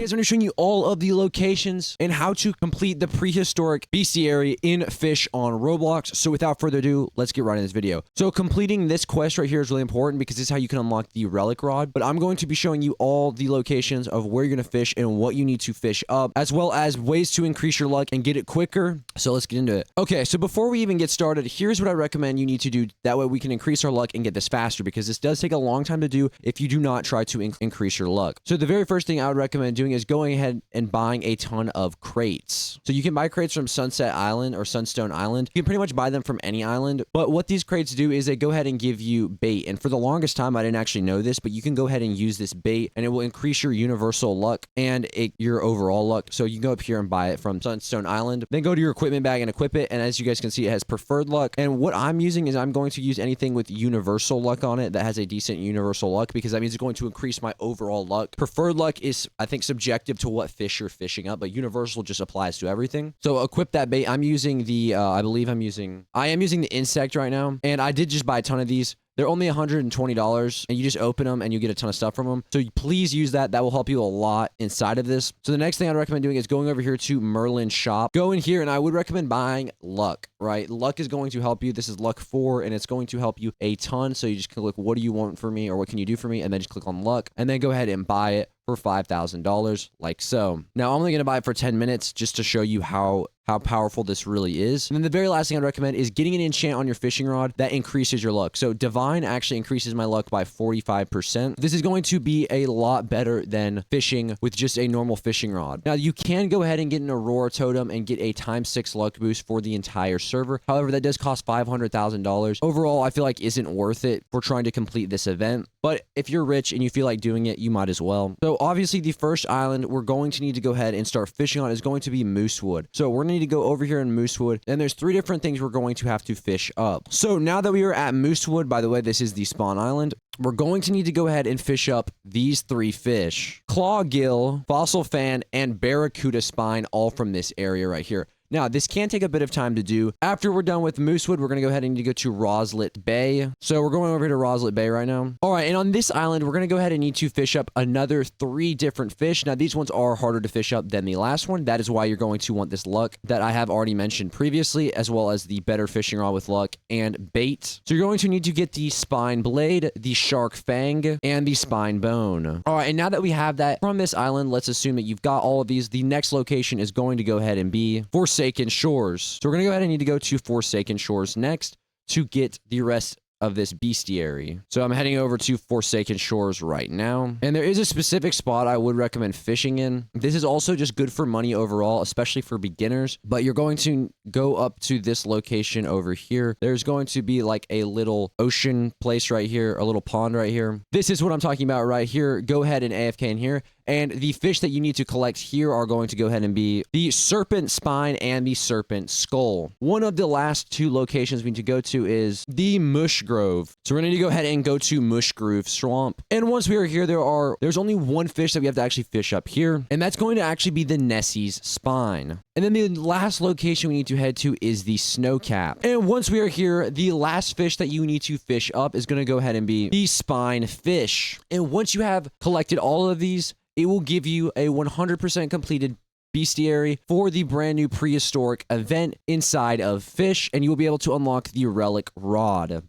Today, I'm going to be showing you all of the locations and how to complete the Prehistoric Bestiary in Fisch on Roblox. So without further ado, let's get right into this video. So completing this quest right here is really important because this is how you can unlock the relic rod. But I'm going to be showing you all the locations of where you're going to fish and what you need to fish up, as well as ways to increase your luck and get it quicker. So let's get into it. Okay, so before we even get started, here's what I recommend you need to do. That way we can increase our luck and get this faster, because this does take a long time to do if you do not try to increase your luck. So the very first thing I would recommend doing is going ahead and buying a ton of crates. So you can buy crates from Sunset Island or Sunstone Island. You can pretty much buy them from any island. But what these crates do is they go ahead and give you bait. And for the longest time, I didn't actually know this, but you can go ahead and use this bait and it will increase your universal luck and your overall luck. So you can go up here and buy it from Sunstone Island. Then go to your equipment bag and equip it. And as you guys can see, it has preferred luck. And what I'm using is I'm going to use anything with universal luck on it that has a decent universal luck, because that means it's going to increase my overall luck. Preferred luck is, I think, subjective to what fish you're fishing up, but universal just applies to everything. So equip that bait. I'm using the, I am using the insect right now. And I did just buy a ton of these. They're only $120, and you just open them and you get a ton of stuff from them. So please use that. That will help you a lot inside of this. So the next thing I'd recommend doing is going over here to Merlin's shop. Go in here, and I would recommend buying luck, right? Luck is going to help you. This is luck 4, and it's going to help you a ton. So you just click, what do you want for me, or what can you do for me? And then just click on luck, and then go ahead and buy it for $5,000, like so. Now, I'm only going to buy it for 10 minutes just to show you how powerful this really is. And then the very last thing I'd recommend is getting an enchant on your fishing rod that increases your luck. So Divine actually increases my luck by 45%. This is going to be a lot better than fishing with just a normal fishing rod. Now, you can go ahead and get an Aurora totem and get a ×6 luck boost for the entire server. However, that does cost $500,000. Overall, I feel like isn't worth it for trying to complete this event. But if you're rich and you feel like doing it, you might as well. So obviously, the first island we're going to need to go ahead and start fishing on is going to be Moosewood. So we're going to need to go over here in Moosewood, and there's 3 different things we're going to have to fish up. So now that we are at Moosewood, by the way, this is the spawn island, we're going to need to go ahead and fish up these 3 fish: clawgill, fossil fan, and barracuda spine, all from this area right here. Now, this can take a bit of time to do. After we're done with Moosewood, we're going to go ahead and need to go to Roslet Bay. So we're going over here to Roslet Bay right now. All right, and on this island, we're going to go ahead and need to fish up another 3 different fish. Now, these ones are harder to fish up than the last one. That is why you're going to want this luck that I have already mentioned previously, as well as the better fishing rod with luck and bait. So you're going to need to get the spine blade, the shark fang, and the spine bone. All right, and now that we have that from this island, let's assume that you've got all of these. The next location is going to go ahead and be Forsaken Shores. So we're going to go ahead and need to go to Forsaken Shores next to get the rest of this bestiary. So I'm heading over to Forsaken Shores right now. And there is a specific spot I would recommend fishing in. This is also just good for money overall, especially for beginners. But you're going to go up to this location over here. There's going to be like a little ocean place right here, a little pond right here. This is what I'm talking about right here. Go ahead and AFK in here. And the fish that you need to collect here are going to go ahead and be the serpent spine and the serpent skull. One of the last 2 locations we need to go to is the Mush Grove. So we're going to need to go ahead and go to Mush Grove Swamp. And once we are here, there's only 1 fish that we have to actually fish up here. And that's going to actually be the Nessie's spine. And then the last location we need to head to is the Snowcap. And once we are here, the last fish that you need to fish up is going to go ahead and be the spine fish. And once you have collected all of these, it will give you a 100% completed bestiary for the brand new prehistoric event inside of Fisch, and you will be able to unlock the relic rod.